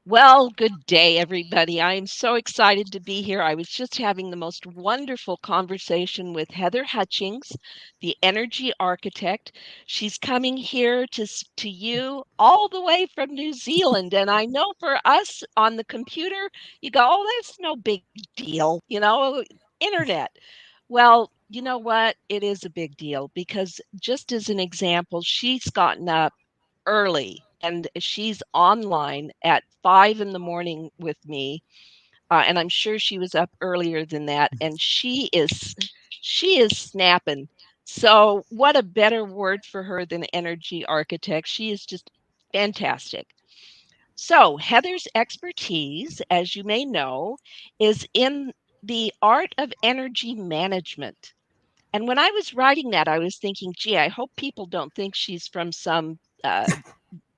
Well, good day, everybody. I am so excited to be here. I was just having the most wonderful conversation with Heather Hutchings, the energy architect. She's coming here to you all the way from New Zealand. And I know for us on the computer, you go, oh, that's no big deal, internet. Well, you know what? It is a big deal because just as an example, she's gotten up early and she's online at 5 in the morning with me, and I'm sure she was up earlier than that, and she is snapping. So what a better word for her than energy architect. She is just fantastic. So Heather's expertise, as you may know, is in the art of energy management. And when I was writing that, I was thinking, gee, I hope people don't think she's from some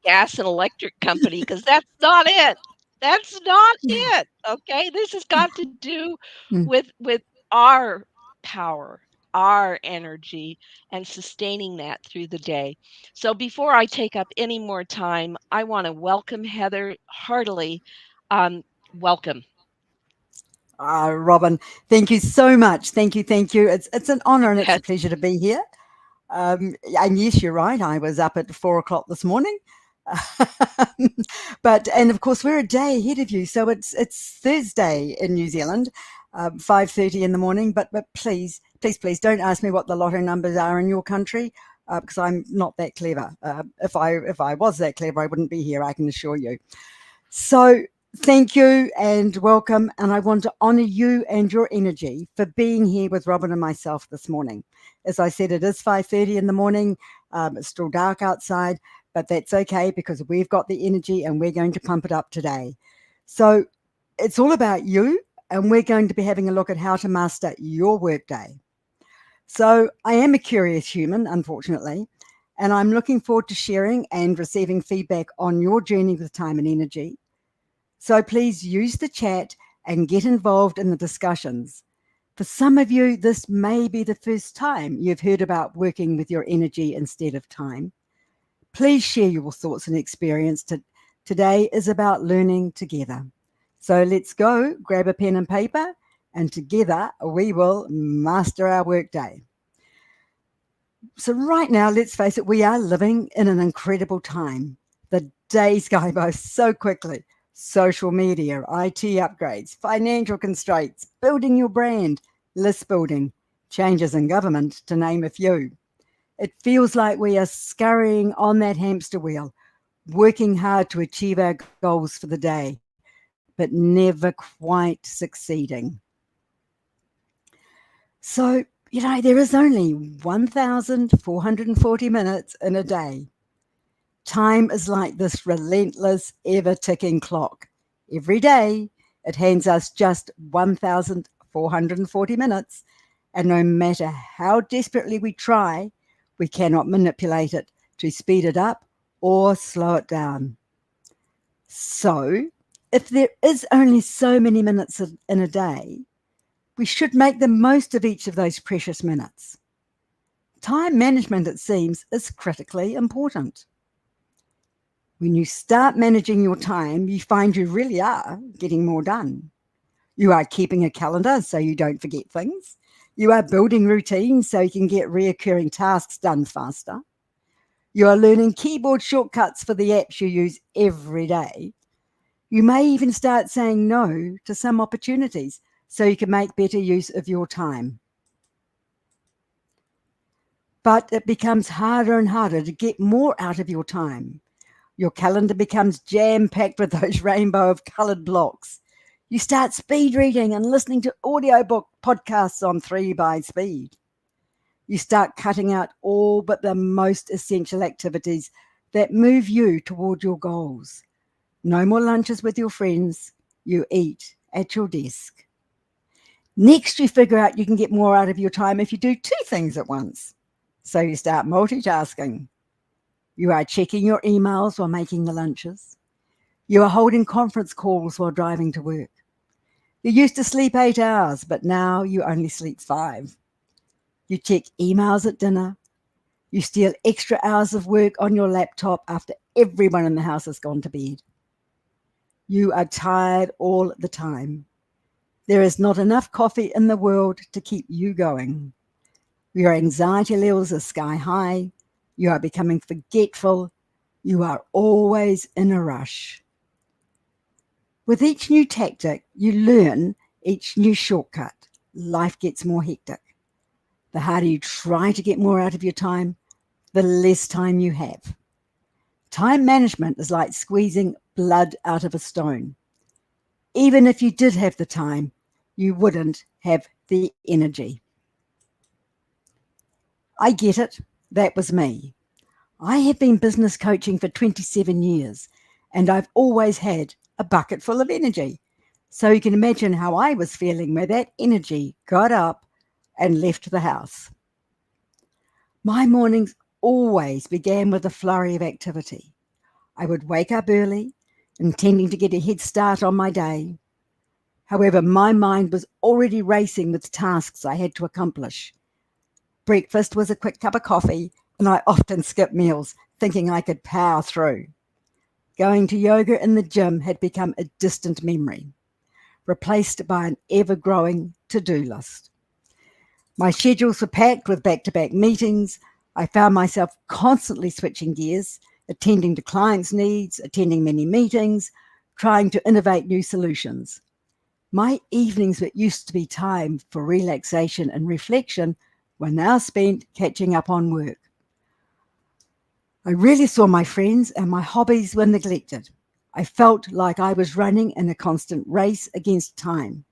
gas and electric company, because that's not it. That's not it. Okay. This has got to do Mm. with our power, our energy, and sustaining that through the day. So before I take up any more time, I want to welcome Heather heartily. Um, Welcome. Robin, thank you so much. Thank you. It's an honor and it's a pleasure to be here. And yes, you're right. I was up at 4 o'clock this morning, but and of course we're a day ahead of you. So it's Thursday in New Zealand, 5:30 in the morning. But please don't ask me what the lotto numbers are in your country. Because I'm not that clever. If I was that clever, I wouldn't be here. I can assure you. So thank you and welcome. And I want to honor you and your energy for being here with Robin and myself this morning. As I said, it is 5:30 in the morning. It's still dark outside, but that's okay because we've got the energy and we're going to pump it up today. So it's all about you, and we're going to be having a look at how to master your workday. So I am a curious human, unfortunately, and I'm looking forward to sharing and receiving feedback on your journey with time and energy. So please use the chat and get involved in the discussions. For some of you, this may be the first time you've heard about working with your energy instead of time. Please share your thoughts and experience. Today is about learning together. So let's go, grab a pen and paper, and together we will master our workday. So, right now, let's face it, we are living in an incredible time. The days go by so quickly. Social media, IT upgrades, financial constraints, building your brand, list building, changes in government, to name a few. It feels like we are scurrying on that hamster wheel, working hard to achieve our goals for the day, but never quite succeeding. So, there is only 1,440 minutes in a day. Time is like this relentless, ever ticking clock. Every day, it hands us just 1,440 minutes, and no matter how desperately we try, we cannot manipulate it to speed it up or slow it down. So, if there is only so many minutes in a day, we should make the most of each of those precious minutes. Time management, it seems, is critically important. When you start managing your time, you find you really are getting more done. You are keeping a calendar so you don't forget things. You are building routines so you can get reoccurring tasks done faster. You are learning keyboard shortcuts for the apps you use every day. You may even start saying no to some opportunities so you can make better use of your time. But it becomes harder and harder to get more out of your time. Your calendar becomes jam packed with those rainbow of coloured blocks. You start speed reading and listening to audiobook podcasts on 3 by speed. You start cutting out all but the most essential activities that move you toward your goals. No more lunches with your friends. You eat at your desk. Next, you figure out you can get more out of your time if you do two things at once. So you start multitasking. You are checking your emails while making the lunches. You are holding conference calls while driving to work. You used to sleep 8 hours, but now you only sleep 5. You check emails at dinner. You steal extra hours of work on your laptop after everyone in the house has gone to bed. You are tired all the time. There is not enough coffee in the world to keep you going. Your anxiety levels are sky high. You are becoming forgetful. You are always in a rush. With each new tactic, you learn each new shortcut. Life gets more hectic. The harder you try to get more out of your time, the less time you have. Time management is like squeezing blood out of a stone. Even if you did have the time, you wouldn't have the energy. I get it. That was me. I have been business coaching for 27 years and I've always had a bucket full of energy. So you can imagine how I was feeling when that energy got up and left the house. My mornings always began with a flurry of activity. I would wake up early, intending to get a head start on my day. However, my mind was already racing with tasks I had to accomplish. Breakfast was a quick cup of coffee, and I often skipped meals, thinking I could power through. Going to yoga in the gym had become a distant memory, replaced by an ever growing to do list. My schedules were packed with back to back meetings. I found myself constantly switching gears, attending to clients' needs, attending many meetings, trying to innovate new solutions. My evenings that used to be time for relaxation and reflection were now spent catching up on work. I really saw my friends and my hobbies were neglected. I felt like I was running in a constant race against time,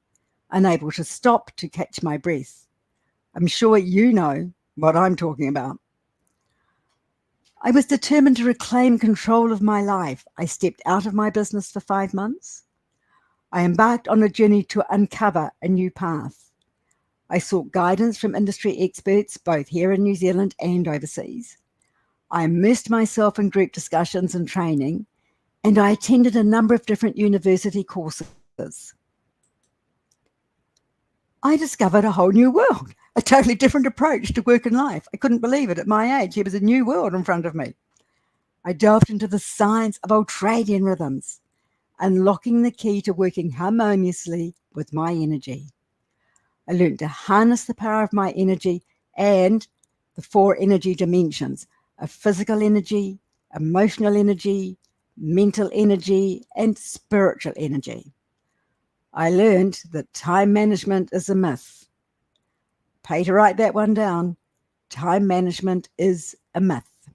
unable to stop to catch my breath. I'm sure you know what I'm talking about. I was determined to reclaim control of my life. I stepped out of my business for 5 months. I embarked on a journey to uncover a new path. I sought guidance from industry experts, both here in New Zealand and overseas. I immersed myself in group discussions and training, and I attended a number of different university courses. I discovered a whole new world, a totally different approach to work and life. I couldn't believe it at my age. There was a new world in front of me. I delved into the science of Ultradian rhythms, unlocking the key to working harmoniously with my energy. I learned to harness the power of my energy and the four energy dimensions of physical energy, emotional energy, mental energy, and spiritual energy. I learned that time management is a myth. Pay to write that one down. Time management is a myth.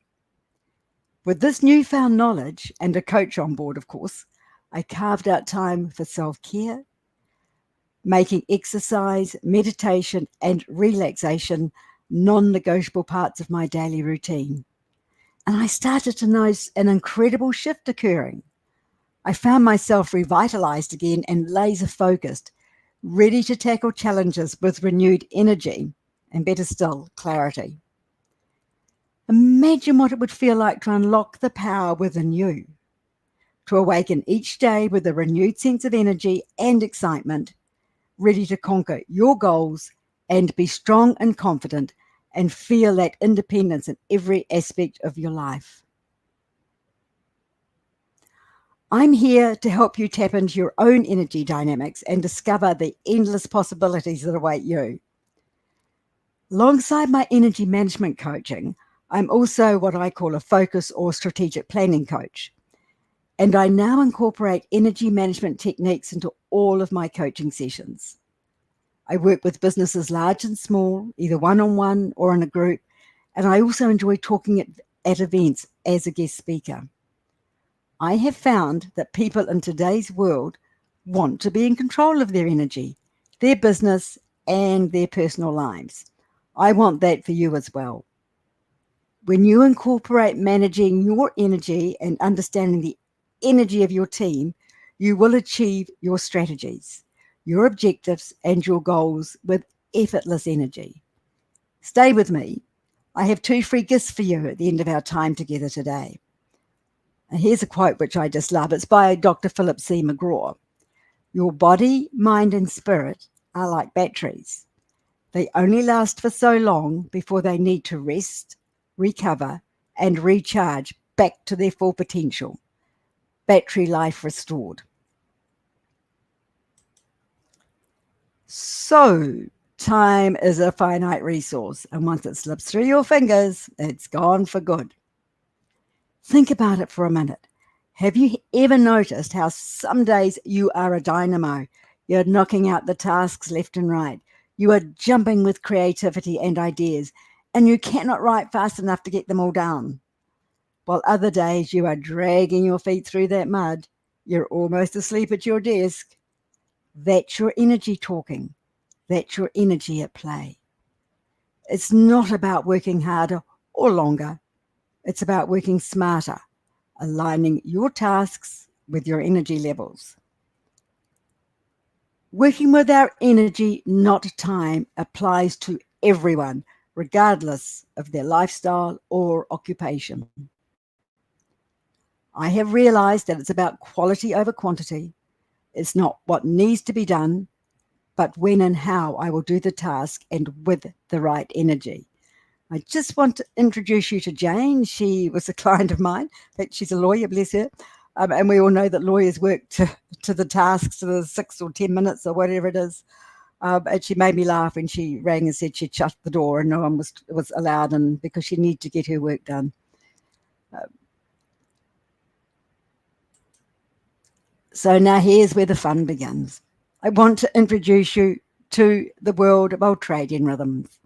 With this newfound knowledge and a coach on board, of course, I carved out time for self-care, making exercise, meditation, and relaxation non-negotiable parts of my daily routine. And I started to notice an incredible shift occurring. I found myself revitalized again and laser focused, ready to tackle challenges with renewed energy and, better still, clarity. Imagine what it would feel like to unlock the power within you, to awaken each day with a renewed sense of energy and excitement, ready to conquer your goals and be strong and confident and feel that independence in every aspect of your life. I'm here to help you tap into your own energy dynamics and discover the endless possibilities that await you. Alongside my energy management coaching, I'm also what I call a focus or strategic planning coach. And I now incorporate energy management techniques into all of my coaching sessions. I work with businesses large and small, either one-on-one or in a group, and I also enjoy talking at events as a guest speaker. I have found that people in today's world want to be in control of their energy, their business, and their personal lives. I want that for you as well. When you incorporate managing your energy and understanding the energy of your team, you will achieve your strategies, your objectives, and your goals with effortless energy. Stay with me. I have 2 free gifts for you at the end of our time together today. Here's a quote which I just love. It's by Dr. Philip C. McGraw. Your body, mind, and spirit are like batteries. They only last for so long before they need to rest, recover, and recharge back to their full potential. Battery life restored. So, time is a finite resource, and once it slips through your fingers, it's gone for good. Think about it for a minute. Have you ever noticed how some days you are a dynamo? You're knocking out the tasks left and right. You are jumping with creativity and ideas, and you cannot write fast enough to get them all down. While other days you are dragging your feet through that mud. You're almost asleep at your desk. That's your energy talking. That's your energy at play. It's not about working harder or longer. It's about working smarter, aligning your tasks with your energy levels. Working with our energy, not time, applies to everyone, regardless of their lifestyle or occupation. I have realized that it's about quality over quantity. It's not what needs to be done, but when and how I will do the task and with the right energy. I just want to introduce you to Jane. She was a client of mine. In fact, she's a lawyer, bless her. And we all know that lawyers work to the tasks, to the 6 or 10 minutes or whatever it is. And she made me laugh when she rang and said she'd shut the door and no one was allowed in because she needed to get her work done. Uh, so now here's where the fun begins. I want to introduce you to the world of ultradian rhythms.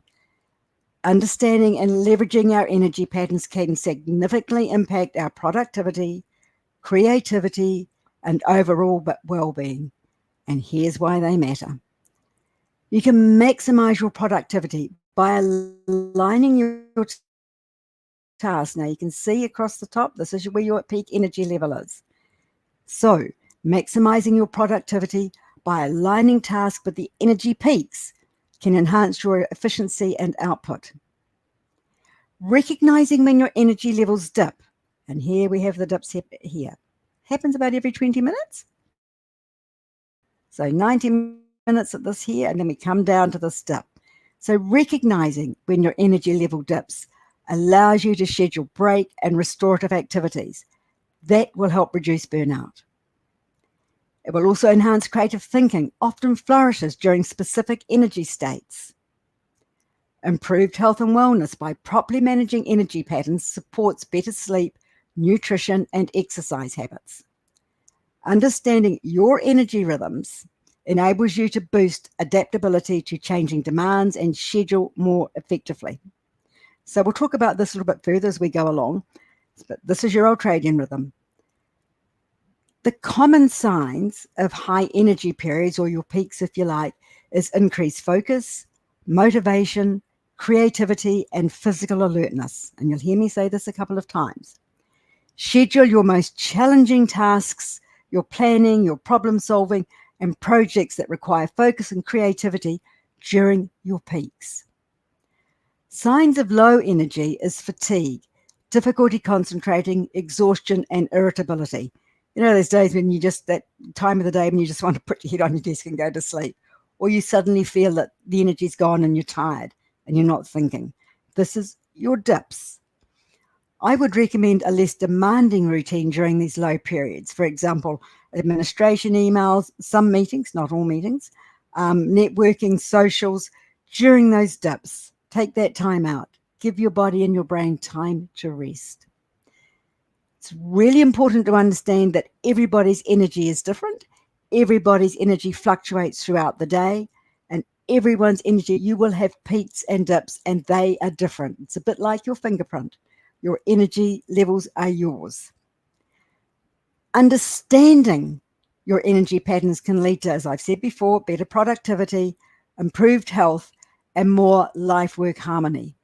Understanding and leveraging our energy patterns can significantly impact our productivity, creativity, and overall well-being. And here's why they matter. You can maximize your productivity by aligning your task. Now you can see across the top, this is where your peak energy level is. So, maximizing your productivity by aligning tasks with the energy peaks can enhance your efficiency and output. Recognizing when your energy levels dip, and here we have the dips here, happens about every 20 minutes. So 90 minutes at this here, and then we come down to this dip. So recognizing when your energy level dips allows you to schedule break and restorative activities. That will help reduce burnout. It will also enhance creative thinking, often flourishes during specific energy states. Improved health and wellness by properly managing energy patterns supports better sleep, nutrition, and exercise habits. Understanding your energy rhythms enables you to boost adaptability to changing demands and schedule more effectively. So we'll talk about this a little bit further as we go along. But this is your ultradian rhythm. The common signs of high energy periods, or your peaks if you like, is increased focus, motivation, creativity, and physical alertness. And you'll hear me say this a couple of times. Schedule your most challenging tasks, your planning, your problem solving, and projects that require focus and creativity during your peaks. Signs of low energy is fatigue, difficulty concentrating, exhaustion, and irritability. You know, those days when that time of the day when you just want to put your head on your desk and go to sleep, or you suddenly feel that the energy's gone and you're tired and you're not thinking. This is your dips. I would recommend a less demanding routine during these low periods. For example, administration emails, some meetings, not all meetings, networking, socials during those dips. Take that time out. Give your body and your brain time to rest. It's really important to understand that everybody's energy is different. Everybody's energy fluctuates throughout the day, and everyone's energy, you will have peaks and dips, and they are different. It's a bit like your fingerprint. Your energy levels are yours. Understanding your energy patterns can lead to, as I've said before, better productivity, improved health, and more life-work harmony.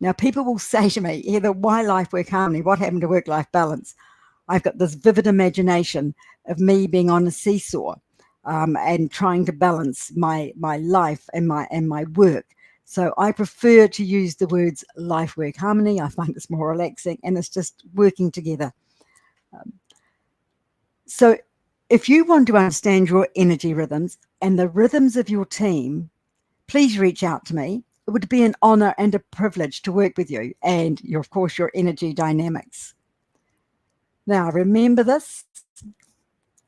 Now, people will say to me, Heather, why life-work harmony? What happened to work-life balance? I've got this vivid imagination of me being on a seesaw and trying to balance my life and my work. So I prefer to use the words life-work harmony. I find it's more relaxing and it's just working together. So if you want to understand your energy rhythms and the rhythms of your team, please reach out to me. It would be an honor and a privilege to work with you and, of course, your energy dynamics. Now, remember this.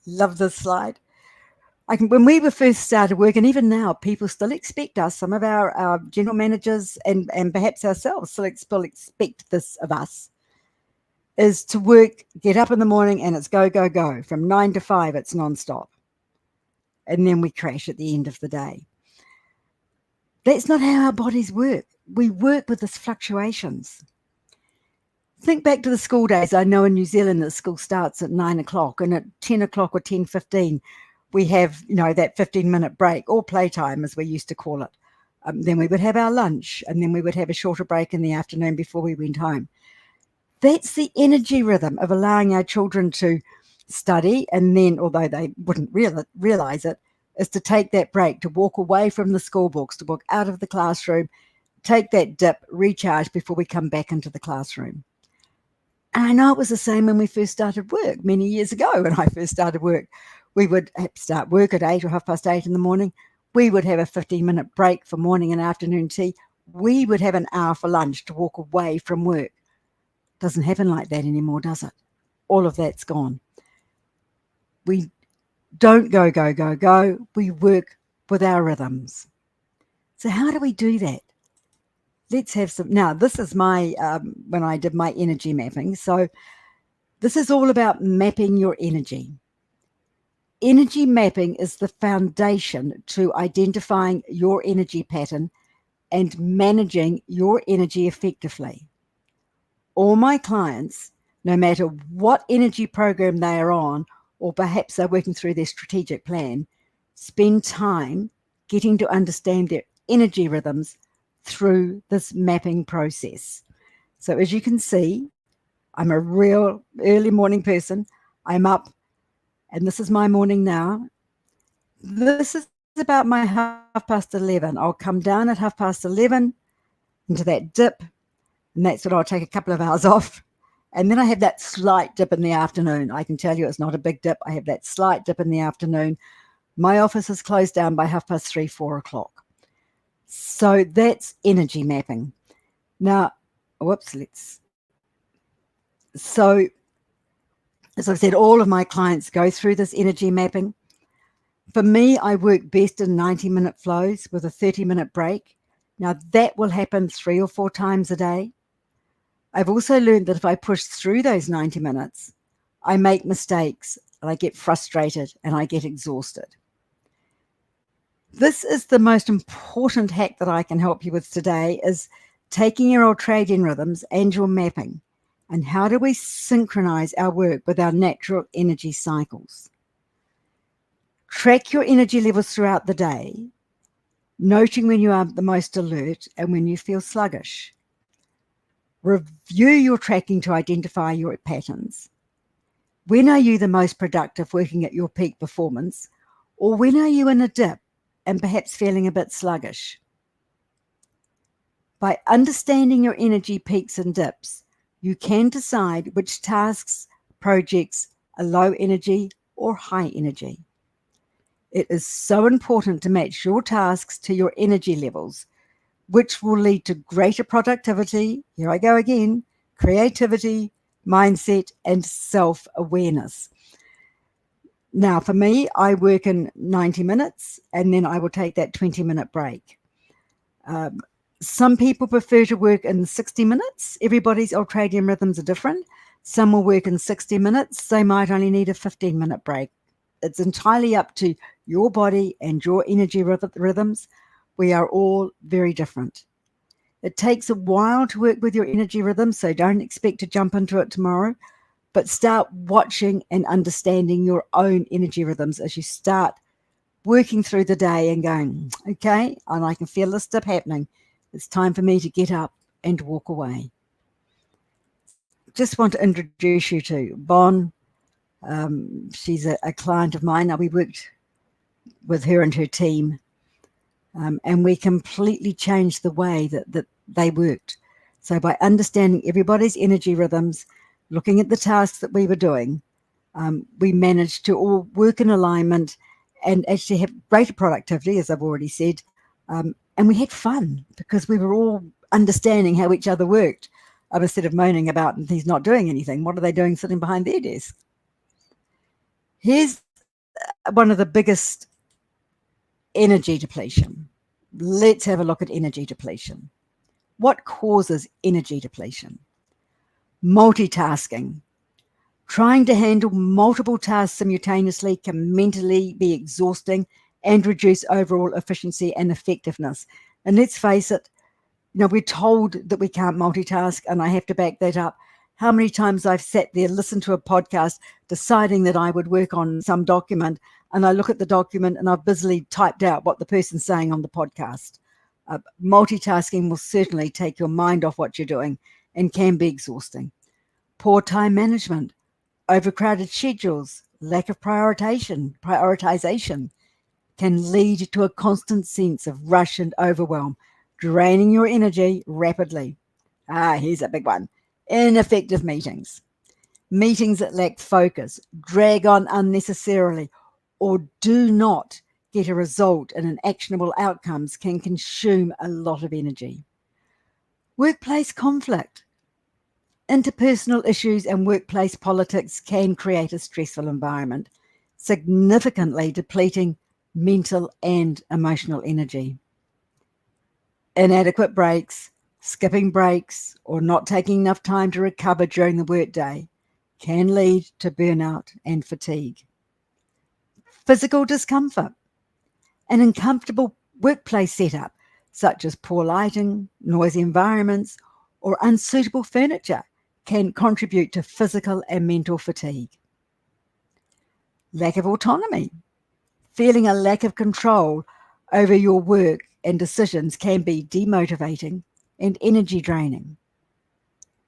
Love this slide. When we were first started work, and even now, people still expect us, some of our general managers and perhaps ourselves still expect this of us, is to work, get up in the morning and it's go, go, go. From 9 to 5, it's nonstop. And then we crash at the end of the day. That's not how our bodies work. We work with these fluctuations. Think back to the school days. I know in New Zealand that school starts at 9 o'clock, and at 10 o'clock or 10:15, we have that 15-minute break, or playtime as we used to call it. Then we would have our lunch, and then we would have a shorter break in the afternoon before we went home. That's the energy rhythm of allowing our children to study, and then, although they wouldn't realize it, is to take that break, to walk away from the school books, to walk out of the classroom, take that dip, recharge before we come back into the classroom. And I know it was the same when we first started work many years ago. When I first started work, we would start work at 8 or 8:30 in the morning. We would have a 15-minute break for morning and afternoon tea. We would have an hour for lunch to walk away from work. Doesn't happen like that anymore, does it? All of that's gone. We don't go, go, go, go. We work with our rhythms. So how do we do that? Let's have some. Now, this is my, when I did my energy mapping. So this is all about mapping your energy. Energy mapping is the foundation to identifying your energy pattern and managing your energy effectively. All my clients, no matter what energy program they are on, or perhaps they're working through their strategic plan, spend time getting to understand their energy rhythms through this mapping process. So as you can see, I'm a real early morning person. I'm up, and this is my morning now. This is about my 11:30. I'll come down at 11:30 into that dip, and that's when I'll take a couple of hours off. And then I have that slight dip in the afternoon. I can tell you it's not a big dip. I have that slight dip in the afternoon. My office is closed down by 3:30, 4 o'clock. So that's energy mapping. Now, whoops, so as I've said, all of my clients go through this energy mapping. For me, I work best in 90-minute flows with a 30-minute break. Now, that will happen 3 or 4 times a day. I've also learned that if I push through those 90 minutes, I make mistakes and I get frustrated and I get exhausted. This is the most important hack that I can help you with today, is taking your ultradian rhythms and your mapping, and how do we synchronize our work with our natural energy cycles. Track your energy levels throughout the day, noting when you are the most alert and when you feel sluggish. Review your tracking to identify your patterns. When are you the most productive working at your peak performance, or when are you in a dip and perhaps feeling a bit sluggish? By understanding your energy peaks and dips, you can decide which tasks, projects are low energy or high energy. It is so important to match your tasks to your energy levels, which will lead to greater productivity, here I go again, creativity, mindset, and self-awareness. Now, for me, I work in 90 minutes, and then I will take that 20-minute break. Some people prefer to work in 60 minutes. Everybody's ultradian rhythms are different. Some will work in 60 minutes. They might only need a 15-minute break. It's entirely up to your body and your energy rhythms. We are all very different. It takes a while to work with your energy rhythm, so don't expect to jump into it tomorrow, but start watching and understanding your own energy rhythms as you start working through the day and going, okay, and I can feel this dip happening. It's time for me to get up and walk away. Just want to introduce you to Bon. She's a client of mine. Now, we worked with her and her team, and we completely changed the way that they worked. So by understanding everybody's energy rhythms, looking at the tasks that we were doing, we managed to all work in alignment and actually have greater productivity, as I've already said. And we had fun because we were all understanding how each other worked, instead of moaning about he's not doing anything. What are they doing sitting behind their desk? Here's one of the biggest Energy depletion. Let's have a look at energy depletion. What causes energy depletion? Multitasking. Trying to handle multiple tasks simultaneously can mentally be exhausting and reduce overall efficiency and effectiveness. And let's face it, we're told that we can't multitask, and I have to back that up. How many times I've sat there, listened to a podcast, deciding that I would work on some document, and I look at the document and I've busily typed out what the person's saying on the podcast. Multitasking will certainly take your mind off what you're doing and can be exhausting. Poor time management, overcrowded schedules, lack of prioritization can lead to a constant sense of rush and overwhelm, draining your energy rapidly. Here's a big one. Ineffective meetings. Meetings that lack focus, drag on unnecessarily, or do not get a result and an actionable outcomes can consume a lot of energy. Workplace conflict. Interpersonal issues and workplace politics can create a stressful environment, significantly depleting mental and emotional energy. Inadequate breaks, skipping breaks, or not taking enough time to recover during the workday can lead to burnout and fatigue. Physical discomfort. An uncomfortable workplace setup, such as poor lighting, noisy environments, or unsuitable furniture, can contribute to physical and mental fatigue. Lack of autonomy. Feeling a lack of control over your work and decisions can be demotivating and energy draining.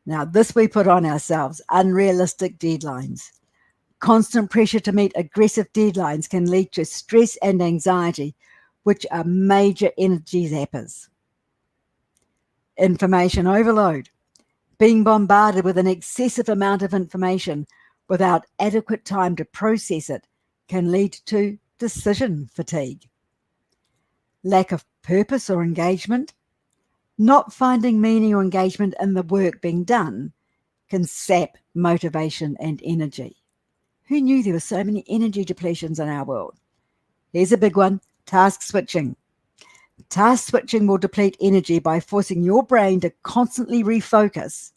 Now, this we put on ourselves, unrealistic deadlines. Constant pressure to meet aggressive deadlines can lead to stress and anxiety, which are major energy zappers. Information overload. Being bombarded with an excessive amount of information without adequate time to process it can lead to decision fatigue. Lack of purpose or engagement. Not finding meaning or engagement in the work being done can sap motivation and energy. Who knew there were so many energy depletions in our world? Here's a big one, task switching. Task switching will deplete energy by forcing your brain to constantly refocus,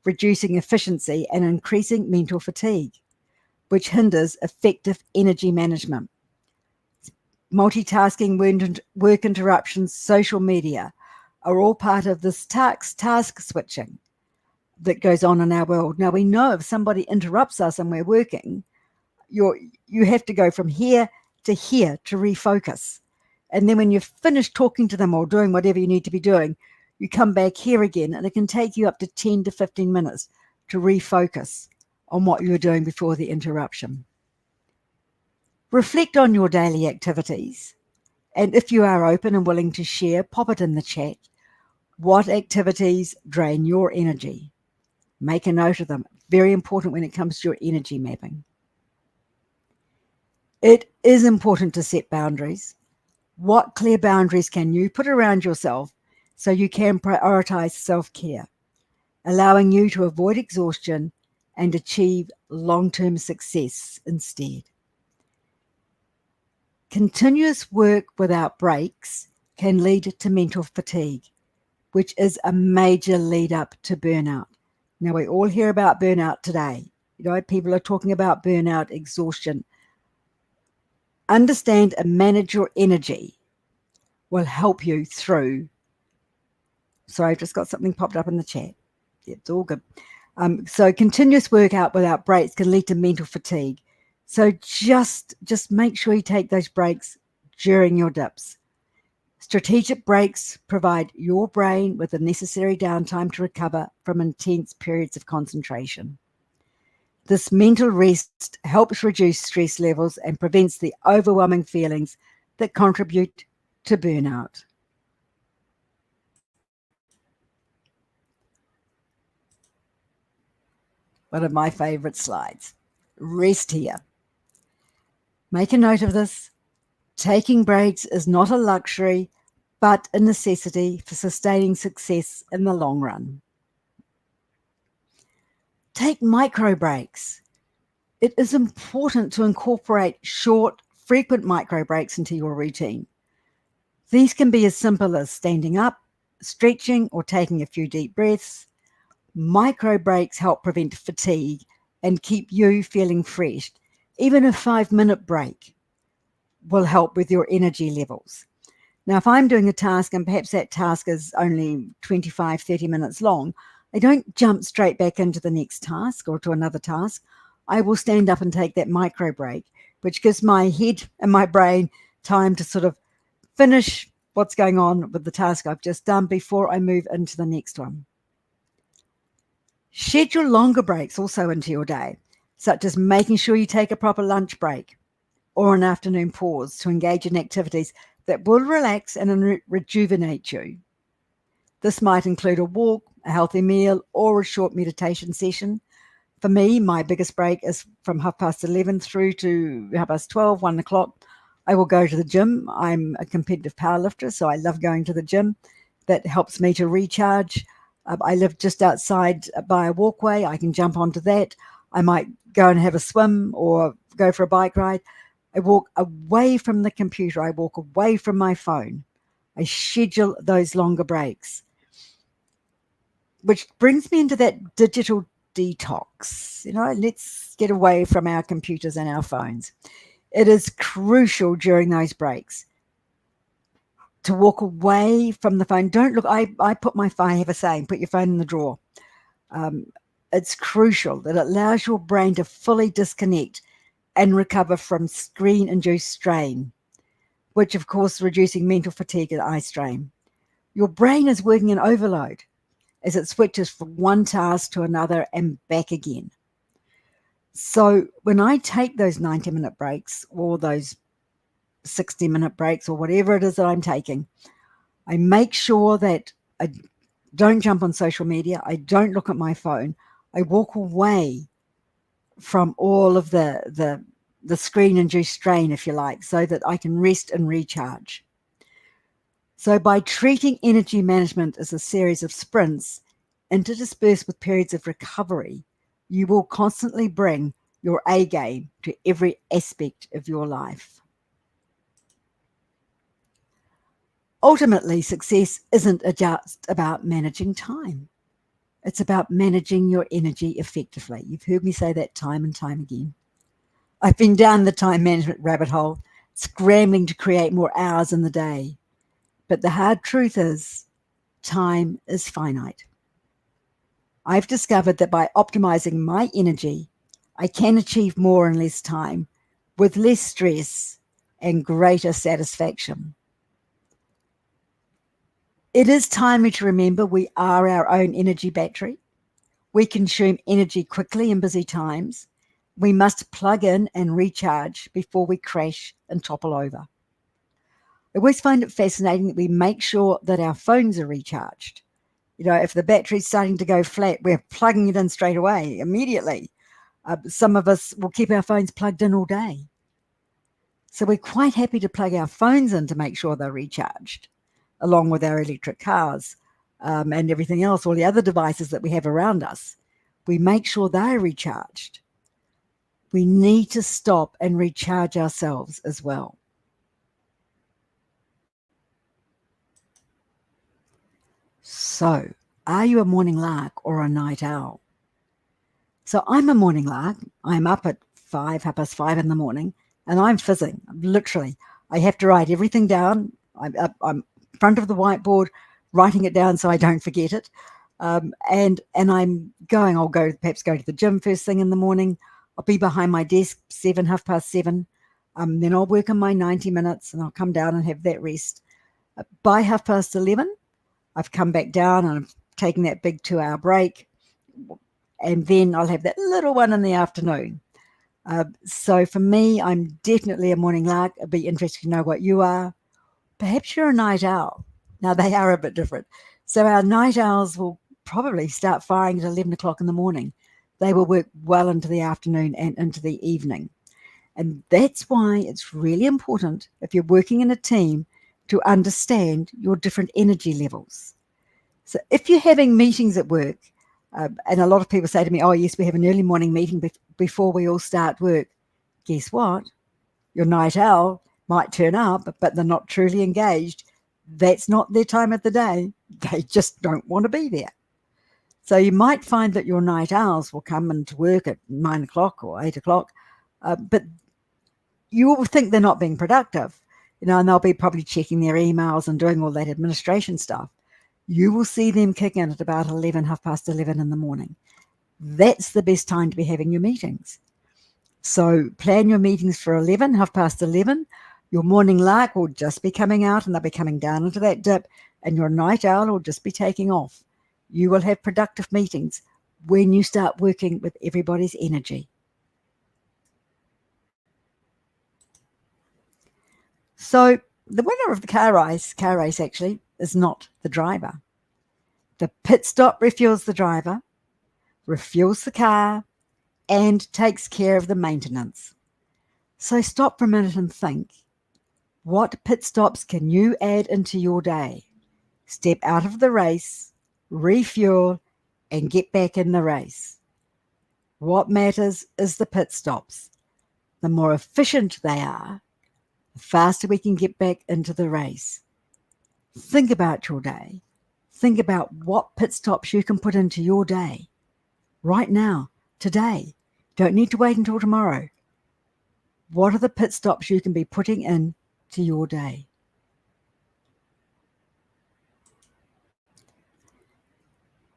reducing efficiency and increasing mental fatigue, which hinders effective energy management. Multitasking, work interruptions, social media are all part of this task switching that goes on in our world. Now, we know if somebody interrupts us and we're working, you have to go from here to refocus. And then when you've finished talking to them or doing whatever you need to be doing, you come back here again, and it can take you up to 10 to 15 minutes to refocus on what you were doing before the interruption. Reflect on your daily activities, and if you are open and willing to share, pop it in the chat. What activities drain your energy? Make a note of them. Very important when it comes to your energy mapping. It is important to set boundaries. What clear boundaries can you put around yourself so you can prioritize self-care, allowing you to avoid exhaustion and achieve long-term success instead? Continuous work without breaks can lead to mental fatigue, which is a major lead up to burnout. Now, we all hear about burnout today. People are talking about burnout, exhaustion. Understand and manage your energy will help you through. Sorry, I've just got something popped up in the chat. It's all good. So continuous workout without breaks can lead to mental fatigue. So just make sure you take those breaks during your dips. Strategic breaks provide your brain with the necessary downtime to recover from intense periods of concentration. This mental rest helps reduce stress levels and prevents the overwhelming feelings that contribute to burnout. One of my favorite slides. Rest here. Make a note of this. Taking breaks is not a luxury, but a necessity for sustaining success in the long run. Take micro breaks. It is important to incorporate short, frequent micro breaks into your routine. These can be as simple as standing up, stretching, or taking a few deep breaths. Micro breaks help prevent fatigue and keep you feeling fresh. Even a 5-minute break will help with your energy levels. Now, if I'm doing a task and perhaps that task is only 25, 30 minutes long, I don't jump straight back into the next task or to another task. I will stand up and take that micro break, which gives my head and my brain time to sort of finish what's going on with the task I've just done before I move into the next one. Schedule longer breaks also into your day, such as making sure you take a proper lunch break or an afternoon pause to engage in activities that will relax and rejuvenate you. This might include a walk, a healthy meal, or a short meditation session. For me, my biggest break is from 11:30 through to 12:30, 1 o'clock. I will go to the gym. I'm a competitive powerlifter, so I love going to the gym. That helps me to recharge. I live just outside by a walkway. I can jump onto that. I might go and have a swim or go for a bike ride. I walk away from the computer. I walk away from my phone. I schedule those longer breaks, which brings me into that digital detox. Let's get away from our computers and our phones. It is crucial during those breaks to walk away from the phone. Don't look. I put my phone. I have a saying: put your phone in the drawer. Um, it's crucial that it allows your brain to fully disconnect and recover from screen-induced strain, which of course reducing mental fatigue and eye strain. Your brain is working in overload as it switches from one task to another and back again. So when I take those 90-minute breaks or those 60-minute breaks or whatever it is that I'm taking, I make sure that I don't jump on social media. I don't look at my phone. I walk away from all of the screen-induced strain, if you like, so that I can rest and recharge. So by treating energy management as a series of sprints interspersed with periods of recovery, you will constantly bring your A game to every aspect of your life. Ultimately, success isn't just about managing time. It's about managing your energy effectively. You've heard me say that time and time again. I've been down the time management rabbit hole, scrambling to create more hours in the day. But the hard truth is, time is finite. I've discovered that by optimizing my energy, I can achieve more in less time with less stress and greater satisfaction. It is timely to remember we are our own energy battery. We consume energy quickly in busy times. We must plug in and recharge before we crash and topple over. I always find it fascinating that we make sure that our phones are recharged. If the battery's starting to go flat, we're plugging it in straight away, immediately. Some of us will keep our phones plugged in all day. So we're quite happy to plug our phones in to make sure they're recharged, along with our electric cars and everything else, all the other devices that we have around us. We make sure they're recharged. We need to stop and recharge ourselves as well. So, are you a morning lark or a night owl? So I'm a morning lark. I'm up at 5:30 in the morning, and I'm fizzing. Literally, I have to write everything down. I'm in front of the whiteboard, writing it down so I don't forget it. And I'm going. I'll perhaps go to the gym first thing in the morning. I'll be behind my desk 7:30. Then I'll work on my 90 minutes, and I'll come down and have that rest. By 11:30, I've come back down and I'm taking that big 2-hour break, and then I'll have that little one in the afternoon. So for me, I'm definitely a morning lark. I'd be interested to know what you are. Perhaps you're a night owl. Now, they are a bit different. So our night owls will probably start firing at 11 o'clock in the morning. They will work well into the afternoon and into the evening. And that's why it's really important, if you're working in a team, to understand your different energy levels. So if you're having meetings at work, and a lot of people say to me, oh, yes, we have an early morning meeting before we all start work. Guess what? Your night owl might turn up, but they're not truly engaged That's not their time of the day. They just don't want to be there. So you might find that your night owls will come into work at 9 o'clock or 8 o'clock, but you will think they're not being productive, and they'll be probably checking their emails and doing all that administration stuff. You will see them kick in at about 11, half past 11 in the morning. That's the best time to be having your meetings. So plan your meetings for 11, half past 11. Your morning lark will just be coming out and they'll be coming down into that dip, and your night owl will just be taking off. You will have productive meetings when you start working with everybody's energy. So the winner of the car race actually is not the driver. The pit stop refuels the driver, refuels the car, and takes care of the maintenance. So stop for a minute and think. What pit stops can you add into your day? Step out of the race, refuel, and get back in the race. What matters is the pit stops. The more efficient they are, the faster we can get back into the race. Think about your day. Think about what pit stops you can put into your day. Right now, today. Don't need to wait until tomorrow. What are the pit stops you can be putting in to your day?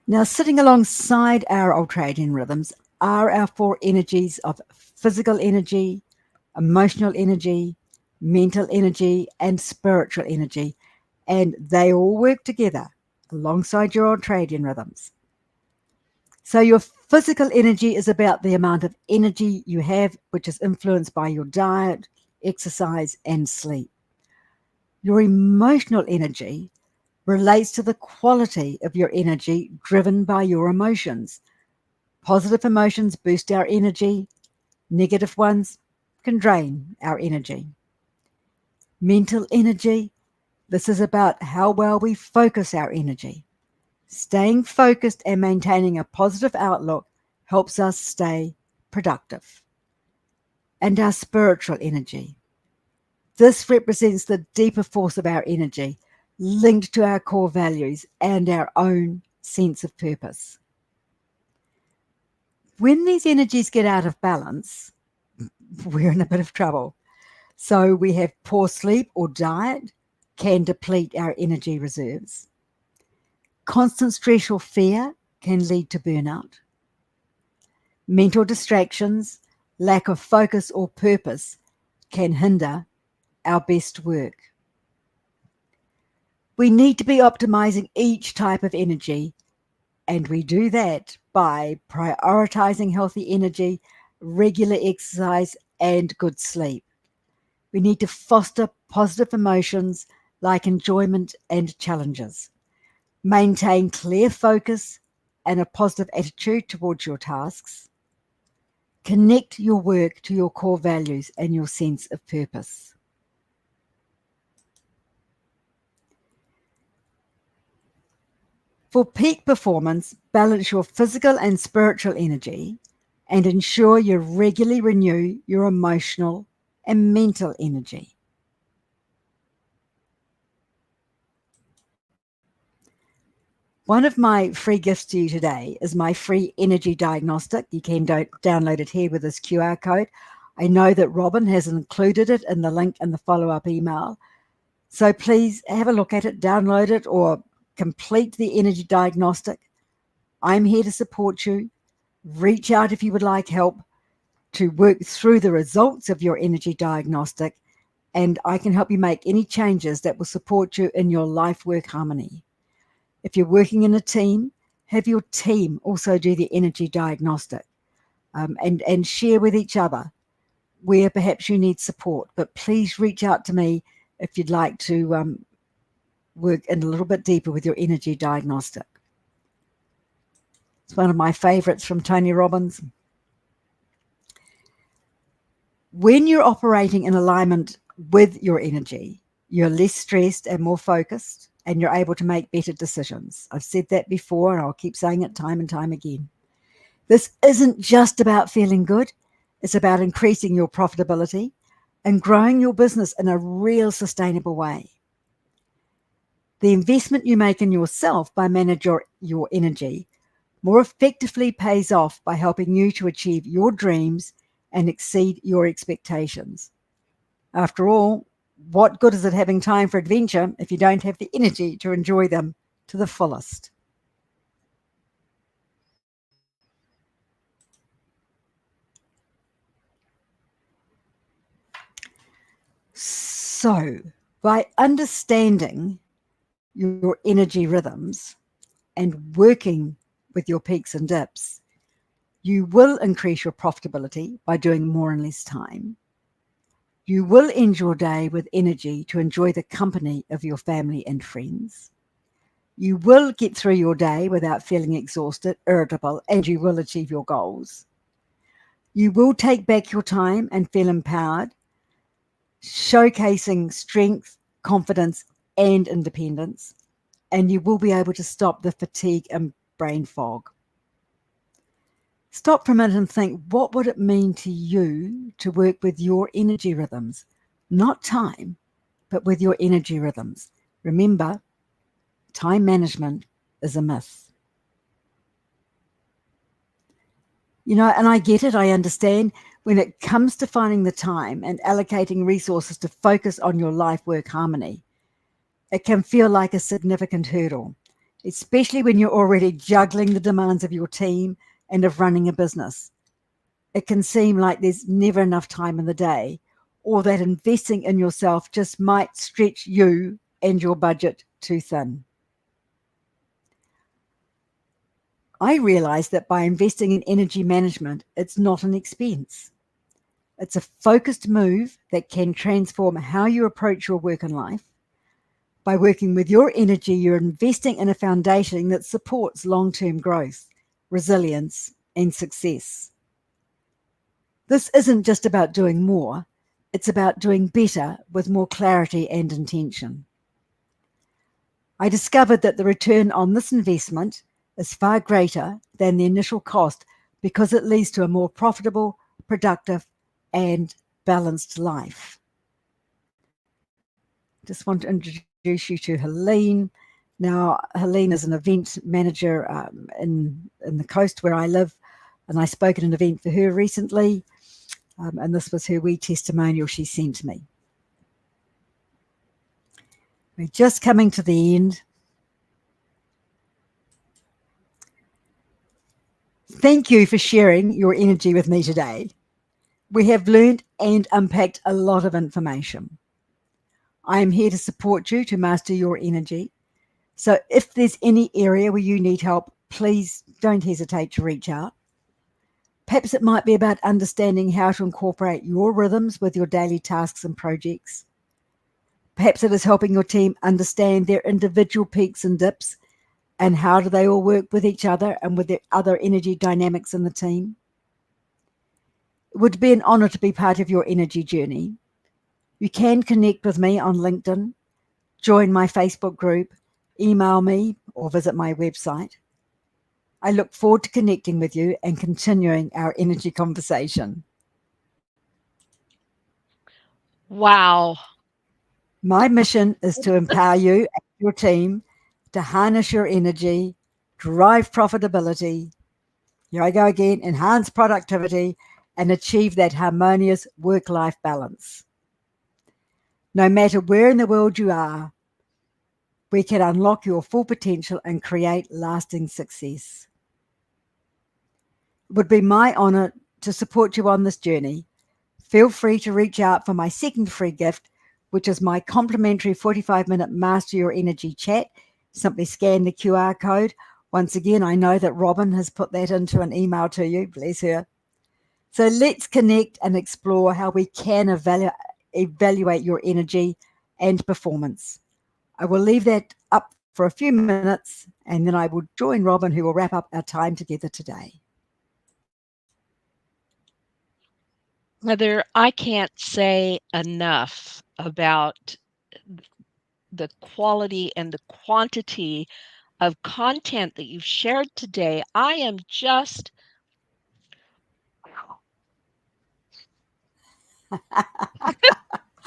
Now, sitting alongside our Ultradian rhythms are our four energies of physical energy, emotional energy, mental energy, and spiritual energy, and they all work together alongside your Ultradian rhythms. So your physical energy is about the amount of energy you have, which is influenced by your diet, exercise, and sleep. Your emotional energy relates to the quality of your energy driven by your emotions. Positive emotions boost our energy, negative ones can drain our energy. Mental energy, this is about how well we focus our energy. Staying focused and maintaining a positive outlook helps us stay productive. And our spiritual energy. This represents the deeper force of our energy, linked to our core values and our own sense of purpose. When these energies get out of balance, we're in a bit of trouble. So we have poor sleep or diet can deplete our energy reserves. Constant stress or fear can lead to burnout. Mental distractions, lack of focus or purpose can hinder our best work. We need to be optimizing each type of energy, and we do that by prioritizing healthy energy, regular exercise, and good sleep. We need to foster positive emotions like enjoyment and challenges. Maintain clear focus and a positive attitude towards your tasks. Connect your work to your core values and your sense of purpose. For peak performance, balance your physical and spiritual energy and ensure you regularly renew your emotional and mental energy. One of my free gifts to you today is my free energy diagnostic. You can download it here with this QR code. I know that Robin has included it in the link in the follow-up email. So please have a look at it, download it, or complete the energy diagnostic. I'm here to support you. Reach out if you would like help to work through the results of your energy diagnostic, and I can help you make any changes that will support you in your life-work harmony. If you're working in a team, have your team also do the energy diagnostic and share with each other where perhaps you need support. But please reach out to me if you'd like to work in a little bit deeper with your energy diagnostic. It's one of my favorites from Tony Robbins. When you're operating in alignment with your energy, you're less stressed and more focused, and you're able to make better decisions. I've said that before, and I'll keep saying it time and time again. This isn't just about feeling good. It's about increasing your profitability and growing your business in a real sustainable way. The investment you make in yourself by managing your energy more effectively pays off by helping you to achieve your dreams and exceed your expectations. After all, what good is it having time for adventure if you don't have the energy to enjoy them to the fullest? So, by understanding your energy rhythms and working with your peaks and dips, you will increase your profitability by doing more in less time. You will end your day with energy to enjoy the company of your family and friends. You will get through your day without feeling exhausted, irritable, and you will achieve your goals. You will take back your time and feel empowered, showcasing strength, confidence, and independence. And you will be able to stop the fatigue and brain fog. Stop for a minute and think, what would it mean to you to work with your energy rhythms? Not time, but with your energy rhythms. Remember, time management is a myth. And I get it, I understand. When it comes to finding the time and allocating resources to focus on your life work harmony, it can feel like a significant hurdle, especially when you're already juggling the demands of your team and of running a business. It can seem like there's never enough time in the day, or that investing in yourself just might stretch you and your budget too thin. I realized that by investing in energy management, it's not an expense. It's a focused move that can transform how you approach your work and life. By working with your energy, you're investing in a foundation that supports long term growth, resilience, and success. This isn't just about doing more, it's about doing better with more clarity and intention. I discovered that the return on this investment is far greater than the initial cost because it leads to a more profitable, productive, and balanced life. Just want to introduce you to Helene. Now, Helene is an event manager in the coast where I live, and I spoke at an event for her recently, and this was her wee testimonial she sent me. We're just coming to the end. Thank you for sharing your energy with me today. We have learned and unpacked a lot of information. I am here to support you to master your energy. So if there's any area where you need help, please don't hesitate to reach out. Perhaps it might be about understanding how to incorporate your rhythms with your daily tasks and projects. Perhaps it is helping your team understand their individual peaks and dips and how do they all work with each other and with the other energy dynamics in the team. It would be an honor to be part of your energy journey. You can connect with me on LinkedIn, join my Facebook group, email me, or visit my website. I look forward to connecting with you and continuing our energy conversation. Wow. My mission is to empower you and your team to harness your energy, drive profitability, here I go again, enhance productivity, and achieve that harmonious work life balance. No matter where in the world you are, we can unlock your full potential and create lasting success. It would be my honor to support you on this journey. Feel free to reach out for my second free gift, which is my complimentary 45-minute Master Your Energy chat. Simply scan the QR code. Once again, I know that Robin has put that into an email to you. Bless her. So let's connect and explore how we can evaluate your energy and performance. I will leave that up for a few minutes and then I will join Robin, who will wrap up our time together today. Heather, I can't say enough about the quality and the quantity of content that you've shared today. I am just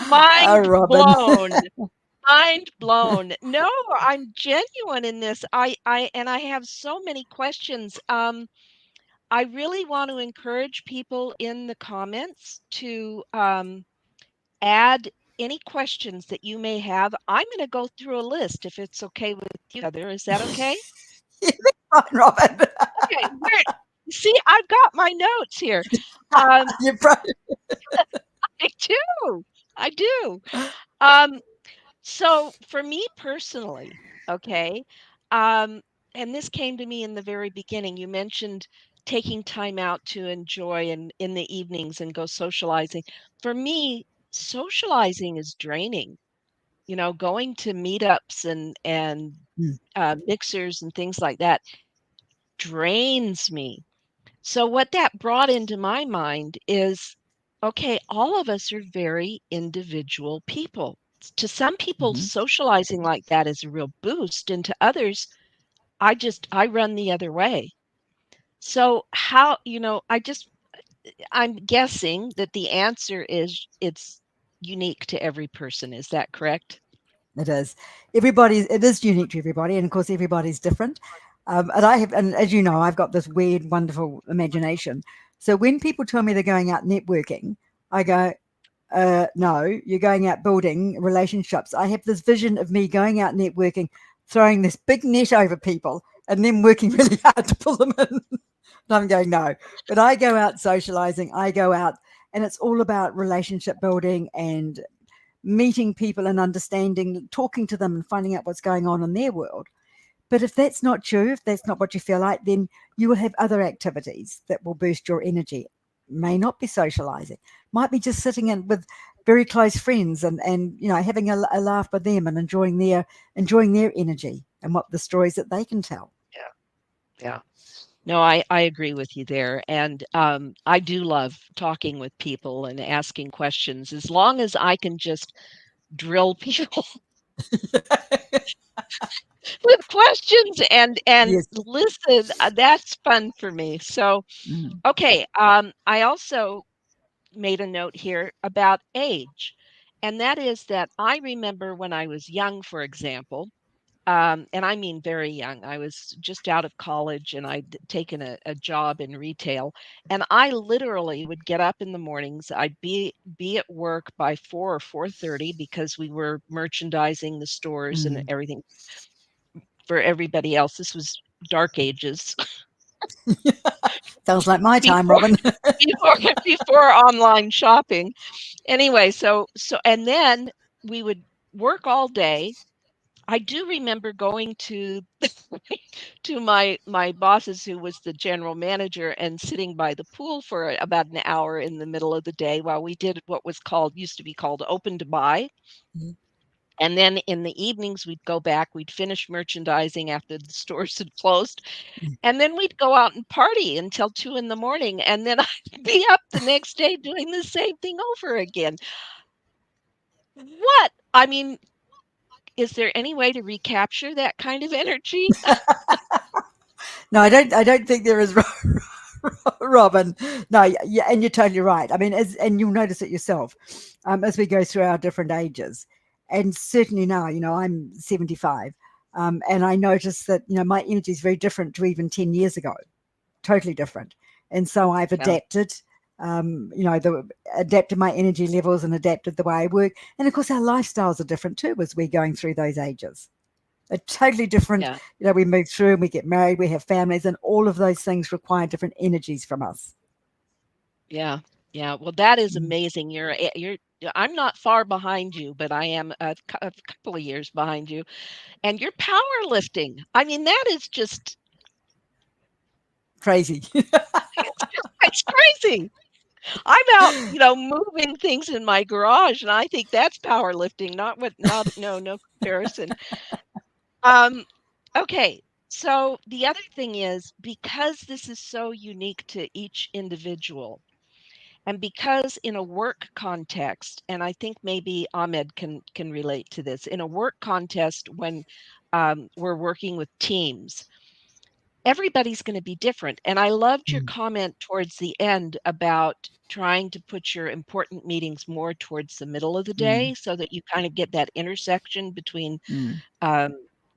mind Robin. blown. Mind blown. No, I'm genuine in this. I have so many questions. I really want to encourage people in the comments to add any questions that you may have. I'm going to go through a list if it's okay with you, Heather. Is that okay? Yeah, that's fine, Robin. Okay. Where, see, I've got my notes here. Um, You're right. I do. I do. Um, So for me personally, okay, um, and this came to me in the very beginning. You mentioned taking time out to enjoy and in the evenings and go socializing. For me, socializing is draining. You know, going to meetups and Mm, mixers and things like that drains me. So what that brought into my mind is, okay, all of us are very individual people. To some people, mhm. socializing like that is a real boost, and to others, I run the other way. So how, I'm guessing that the answer is it's unique to every person. Is that correct? It is. It is unique to everybody, and of course, everybody's different. And as you know, I've got this weird, wonderful imagination. So when people tell me they're going out networking, I go, no, you're going out building relationships. I have this vision of me going out networking, throwing this big net over people, and then working really hard to pull them in. And I'm going, no. But I go out socializing, I go out, and it's all about relationship building and meeting people and understanding, talking to them and finding out what's going on in their world. But if that's not you, if that's not what you feel like, then you will have other activities that will boost your energy. May not be socializing, might be just sitting in with very close friends and having a laugh with them and enjoying their energy and what the stories that they can tell. Yeah. Yeah. No, I agree with you there. And I do love talking with people and asking questions as long as I can just drill people with questions and Yes. listen. That's fun for me. So, Mm. okay, I also made a note here about age, and that is that I remember when I was young, for example, and I mean very young. I was just out of college and I'd taken a job in retail. And I literally would get up in the mornings. I'd be at work by 4 or 4:30 because we were merchandising the stores and Mm. everything for everybody else. This was dark ages Sounds like my time, before Robin. before online shopping. Anyway, so and then we would work all day. I do remember going to my bosses who was the general manager and sitting by the pool for about an hour in the middle of the day while we did what was called used to be called open to buy. Mm. And then in the evenings we'd go back, we'd finish merchandising after the stores had closed, and then we'd go out and party until 2 in the morning, and then I'd be up the next day doing the same thing over again. What? I mean, is there any way to recapture that kind of energy? No, I don't think there is, Robin. No, yeah, and you're totally right. I mean, and you'll notice it yourself, as we go through our different ages, and certainly now, I'm 75, and I notice that my energy is very different to even 10 years ago, totally different, and so I've Yeah, adapted. Adapted my energy levels and adapted the way I work, and of course, our lifestyles are different too as we're going through those ages. They're totally different. yeah. We move through and we get married, we have families, and all of those things require different energies from us. Yeah, yeah. Well, that is Mm. amazing. I'm not far behind you, but I am a couple of years behind you. And you're powerlifting. I mean, that is just Crazy. it's crazy. I'm out, moving things in my garage, and I think that's powerlifting, not no comparison. Um, okay. So the other thing is because this is so unique to each individual, and because in a work context, and I think maybe Ahmed can relate to this, in a work context when we're working with teams, everybody's going to be different. And I loved your Mm, comment towards the end about trying to put your important meetings more towards the middle of the mm, day so that you kind of get that intersection between mm, um,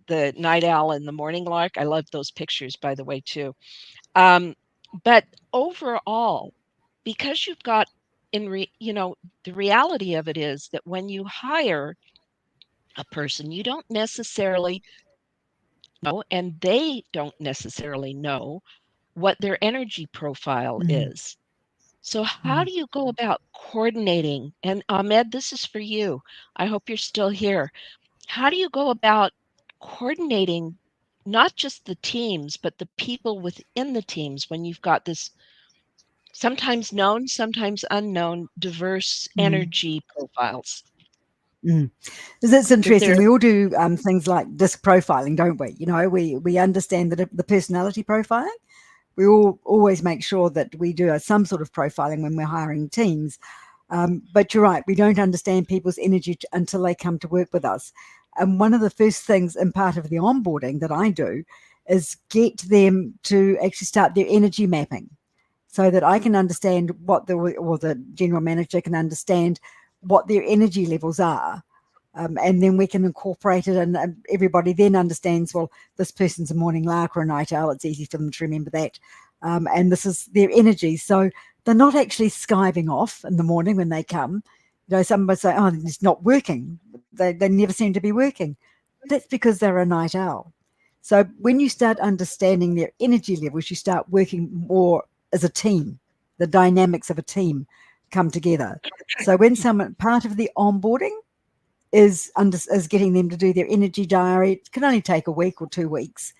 the night owl and the morning lark. I love those pictures, by the way, too. Um, but overall, because you've got the reality of it is that when you hire a person, you don't necessarily know, and they don't necessarily know what their energy profile mm, is. So how mm, do you go about coordinating? And Ahmed, this is for you. I hope you're still here. How do you go about coordinating not just the teams, but the people within the teams when you've got this sometimes known, sometimes unknown, diverse mm, energy profiles? mm. It's Is interesting. there We all do things like disc profiling, don't we? We understand the personality profiling. We all always make sure that we do some sort of profiling when we're hiring teams. But you're right, we don't understand people's energy until they come to work with us. And one of the first things in part of the onboarding that I do is get them to actually start their energy mapping so that I can understand or the general manager can understand what their energy levels are. And then we can incorporate it, and everybody then understands. Well, this person's a morning lark or a night owl. It's easy for them to remember that, and this is their energy. So they're not actually skiving off in the morning when they come. Some would say, "Oh, it's not working." They never seem to be working. That's because they're a night owl. So when you start understanding their energy levels, you start working more as a team. The dynamics of a team come together. So when someone part of the onboarding is getting them to do their energy diary. It can only take a week or 2 weeks,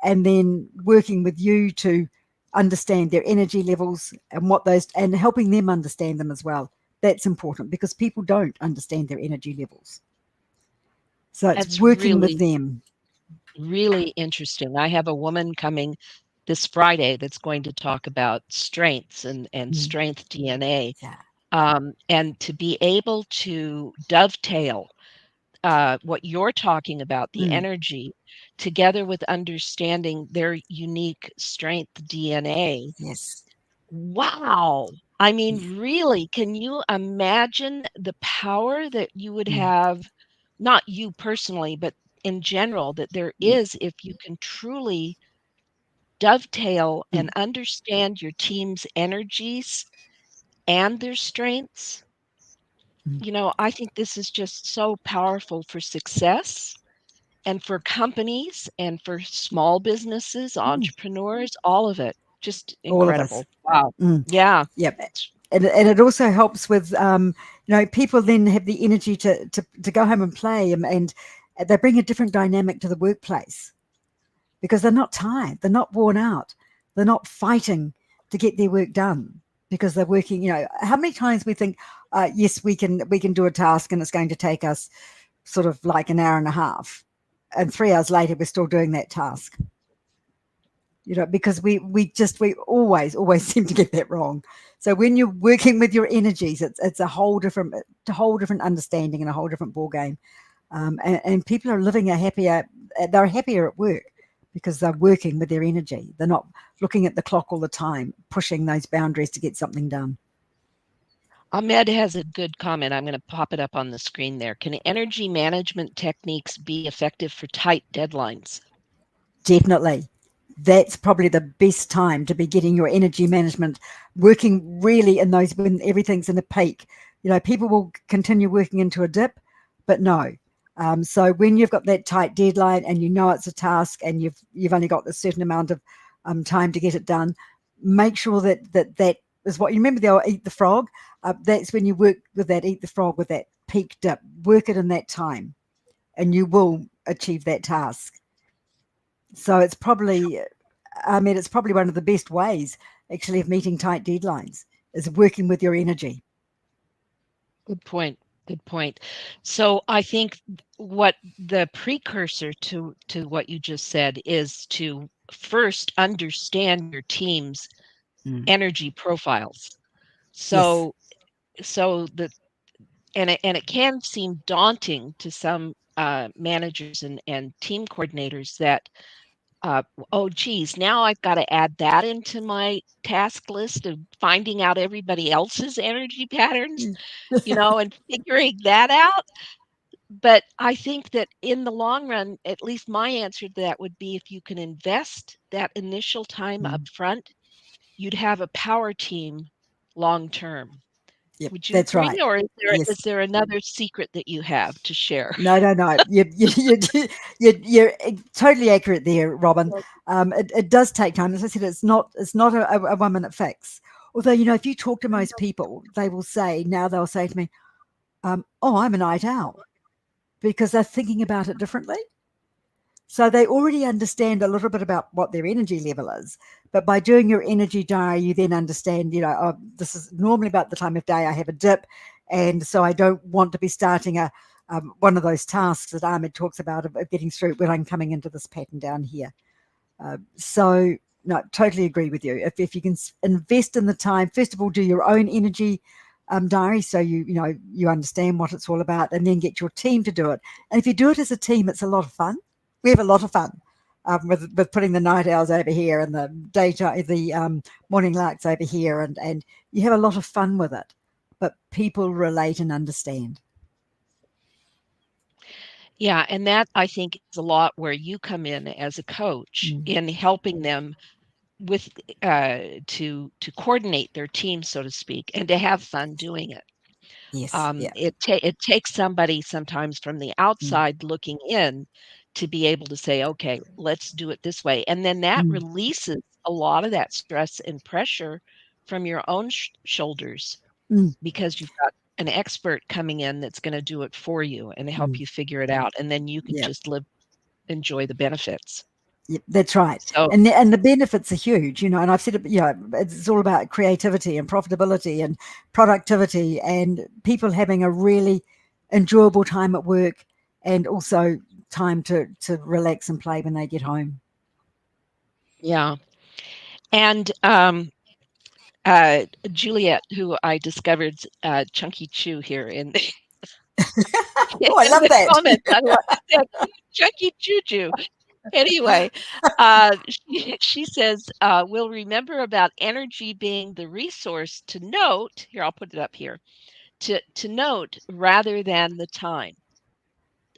and then working with you to understand their energy levels and what those and helping them understand them as well. That's important because people don't understand their energy levels. So it's that's working with really, them. really interesting. I have a woman coming this Friday that's going to talk about strengths and Mm, strength DNA. yeah. And to be able to dovetail what you're talking about, the Mm, energy, together with understanding their unique strength DNA. yes. Wow. I mean, really, can you imagine the power that you would Mm, have, not you personally, but in general, that there mm, is if you can truly dovetail and mm, understand your team's energies and their strengths? mm, I think this is just so powerful for success and for companies and for small businesses, mm. entrepreneurs, all of it. Just All of us. incredible. Wow. Mm. Yeah. Yep. And it also helps with people then have the energy to go home and play, and they bring a different dynamic to the workplace because they're not tired, they're not worn out, they're not fighting to get their work done because they're working. How many times we think, yes, we can do a task and it's going to take us sort of like an hour and a half, and 3 hours later we're still doing that task. Because we always seem to get that wrong. So when you're working with your energies, it's a whole different understanding and a whole different ball game. And people are living they're happier at work because they're working with their energy. They're not looking at the clock all the time, pushing those boundaries to get something done. Ahmed has a good comment. I'm going to pop it up on the screen there. Can energy management techniques be effective for tight deadlines? Definitely. That's probably the best time to be getting your energy management working really in those when everything's in a peak. People will continue working into a dip, but no. So when you've got that tight deadline and you know it's a task and you've only got a certain amount of time to get it done, make sure that is what you remember the old eat the frog. That's when you work with that eat the frog with that peak dip. Work it in that time, and you will achieve that task. So it's probably one of the best ways actually of meeting tight deadlines is working with your energy. Good point. Good point. So I think what the precursor to what you just said is to first understand your team's Mm. energy profiles. Yes. So so the and it can seem daunting to some managers and team coordinators that oh, geez, now I've got to add that into my task list of finding out everybody else's energy patterns, Mm. and figuring that out. But I think that in the long run, at least my answer to that would be if you can invest that initial time up Mm. front, you'd have a power team long term. Yep, Would you that's agree, right. or is Yes. there another secret that you have to share? No, no, no. You're totally accurate there, Robin. It does take time. As I said, it's not a 1 minute fix. Although, if you talk to most people, they'll say to me, "Oh, I'm a night owl," because they're thinking about it differently. So they already understand a little bit about what their energy level is. But by doing your energy diary, you then understand, oh, this is normally about the time of day I have a dip. And so I don't want to be starting one of those tasks that Ahmed talks about of getting through when I'm coming into this pattern down here. So, no, totally agree with you. If you can invest in the time, first of all, do your own energy diary so you understand what it's all about, and then get your team to do it. And if you do it as a team, it's a lot of fun. We have a lot of fun with putting the night owls over here and the morning larks over here, and you have a lot of fun with it. But people relate and understand. Yeah, and that I think is a lot where you come in as a coach Mm. in helping them with to coordinate their team, so to speak, and to have fun doing it. Yes, yeah. It takes somebody sometimes from the Mm. outside looking in to be able to say, okay, let's do it this way, and then that Mm. releases a lot of that stress and pressure from your own shoulders Mm. because you've got an expert coming in that's going to do it for you and help Mm. you figure it out, and then you can Yeah. just enjoy the benefits. Yep, that's right. So And the benefits are huge, and I've said it, it's all about creativity and profitability and productivity and people having a really enjoyable time at work and also time to relax and play when they get home. yeah, and Juliet, who I discovered Chunky Chew here in Oh, I in love the that. comments. I love that Chunky Choo. Anyway, she says, we'll remember about energy being the resource to note. Here, I'll put it up here to note rather than the time.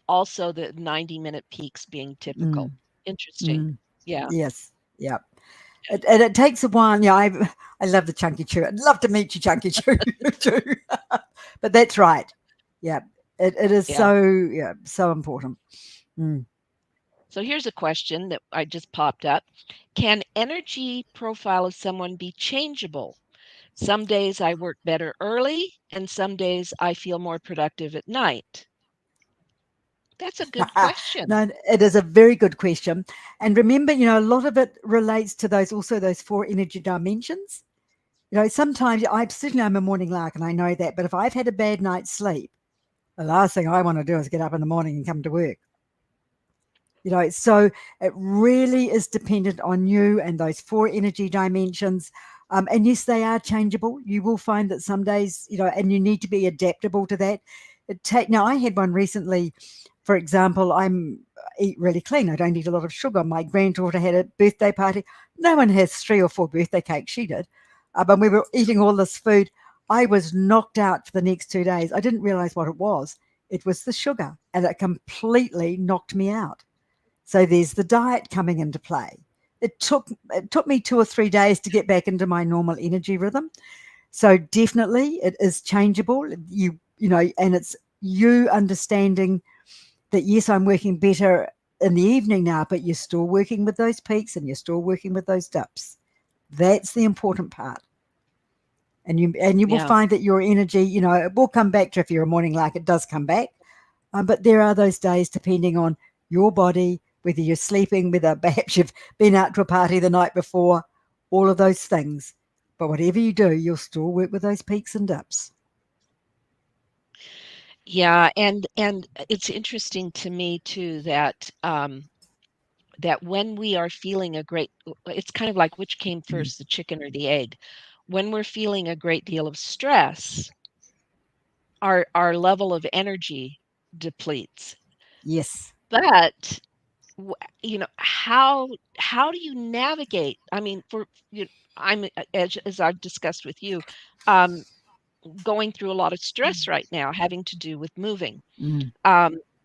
Also, the 90-minute peaks being typical. Mm, Interesting. mm, Yeah, yes. Yeah. And it takes a while. Yeah, I love the chunky chew. I'd love to meet you, chunky chew, too. But that's right. Yeah, it is yeah. so important. Mm. So here's a question that I just popped up. Can energy profile of someone be changeable? Some days I work better early, and some days I feel more productive at night. That's a good question. No, it is a very good question. And remember, a lot of it relates to those four energy dimensions. Sometimes I'm a morning lark and I know that, but if I've had a bad night's sleep, the last thing I want to do is get up in the morning and come to work. So it really is dependent on you and those four energy dimensions. And yes, they are changeable. You will find that some days, and you need to be adaptable to that. Now, I had one recently. For example, eat really clean. I don't eat a lot of sugar. My granddaughter had a birthday party. No one has 3 or 4 birthday cakes. She did, but we were eating all this food. I was knocked out for the next 2 days. I didn't realize what it was. It was the sugar, and it completely knocked me out. So there's the diet coming into play. It took me 2 or 3 days to get back into my normal energy rhythm. So definitely it is changeable. And it's you understanding that yes, I'm working better in the evening now, but you're still working with those peaks and you're still working with those dips. That's the important part. And you will Yeah. find that your energy, it will come back to if you're a morning lark, it does come back. But there are those days depending on your body, whether you're sleeping, whether perhaps you've been out to a party the night before, all of those things. But whatever you do, you'll still work with those peaks and dips. Yeah, and it's interesting to me too that that when we are feeling a great it's kind of like which came Mm. first, the chicken or the egg. When we're feeling a great deal of stress, our level of energy depletes. Yes. But w- how do you navigate? I mean, for you, as I've discussed with you, um, going through a lot of stress right now, having to do with moving, Mm,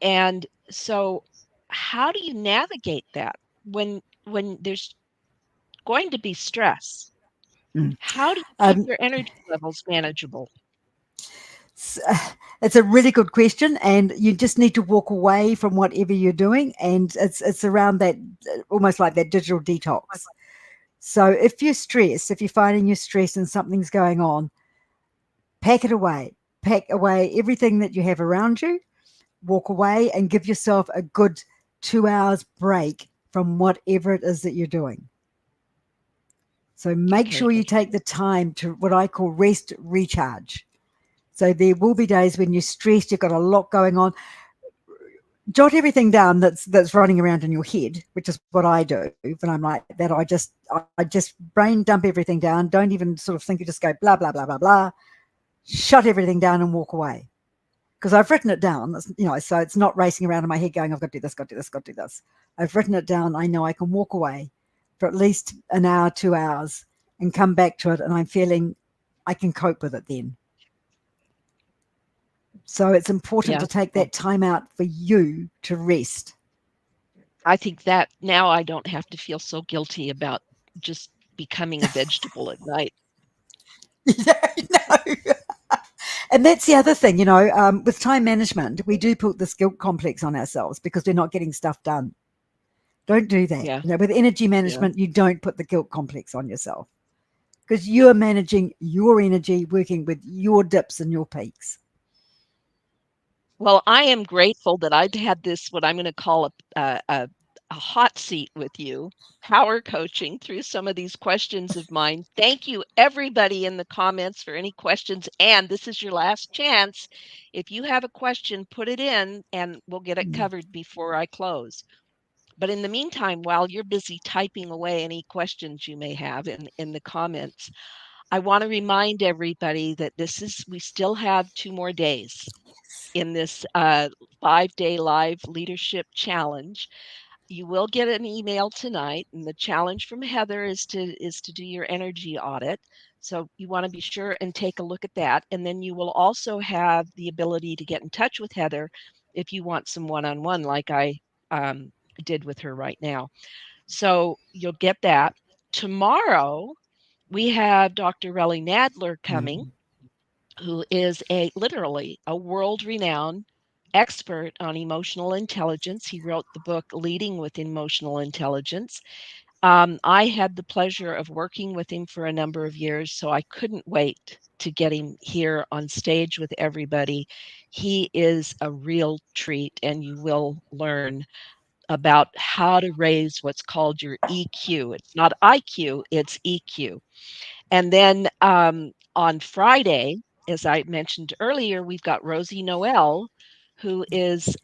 and so how do you navigate that when there's going to be stress? mm. How do you keep Um, your energy levels manageable? s- it's a really good question, and you just need to walk away from whatever you're doing, and it's around that, almost like that digital detox. So if you're stressed, if you're finding you're stressed and something's going on, pack it away. Pack away everything that you have around you, walk away, and give yourself a good 2 hours break from whatever it is that you're doing. So make Okay. sure you take the time to what I call rest, recharge. So there will be days when you're stressed, you've got a lot going on. Jot everything down that's running around in your head, which is what I do when I'm like that. I just brain dump everything down. Don't even sort of think. You just go blah blah blah blah blah. Shut everything down and walk away because I've written it down. So it's not racing around in my head going, I've got to do this, got to do this, got to do this. I've written it down. I know I can walk away for at least an hour, 2 hours, and come back to it, and I'm feeling I can cope with it then. So it's important Yeah. to take that time out for you to rest. I think that now I don't have to feel so guilty about just becoming a vegetable at night. Yeah, no. And that's the other thing, with time management, we do put this guilt complex on ourselves because we're not getting stuff done. Don't do that. Yeah. With energy Yeah. management, you don't put the guilt complex on yourself because you're managing your energy, working with your dips and your peaks. Well, I am grateful that I'd had this, what I'm going to call a hot seat with you, power coaching through some of these questions of mine. Thank you, everybody in the comments for any questions. And this is your last chance. If you have a question, put it in and we'll get it Mm, covered before I close. But in the meantime, while you're busy typing away any questions you may have in the comments, I want to remind everybody that we still have 2 more days in this 5-day live leadership challenge. You will get an email tonight, and the challenge from Heather is to do your energy audit. So you want to be sure and take a look at that, and then you will also have the ability to get in touch with Heather if you want some one-on-one, like I um, did with her right now. So you'll get that tomorrow. We have Dr. Relly Nadler coming, mm, who is a literally a world-renowned expert on emotional intelligence. He wrote the book Leading with Emotional Intelligence. I had the pleasure of working with him for a number of years, so I couldn't wait to get him here on stage with everybody. He is a real treat, and you will learn about how to raise what's called your EQ. It's not IQ, it's EQ. And then on Friday, as I mentioned earlier, we've got Rosie Noel, who is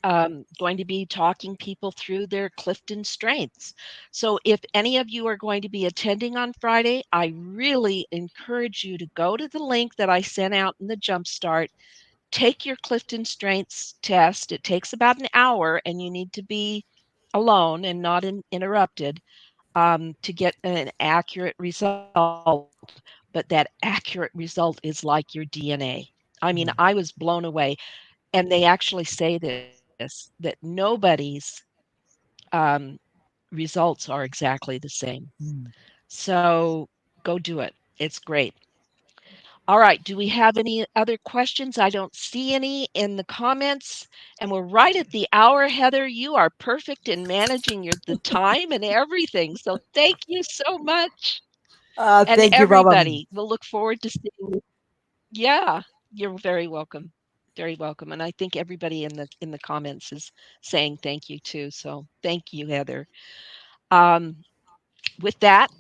going to be talking people through their Clifton strengths. So if any of you are going to be attending on Friday, I really encourage you to go to the link that I sent out in the Jumpstart. Take your Clifton Strengths test. It takes about an hour, and you need to be alone and not interrupted to get an accurate result. But that accurate result is like your DNA. I mean, I was mm, blown away. And they actually say this that nobody's um, results are exactly the same. mm. So go do it. It's great. All right. Do we have any other questions? I don't see any in the comments. And we're right at the hour, Heather. You are perfect in managing the time and everything. So thank you so much. And Thank you, Robin. everybody, we'll look forward to seeing you. Yeah, you're very welcome. Very welcome. And I think everybody in the comments is saying thank you too. So thank you, Heather. Um, with that,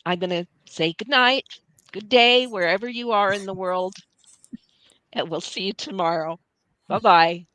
I'm going to say good night, good day, wherever you are in the world, and we'll see you tomorrow. Bye bye.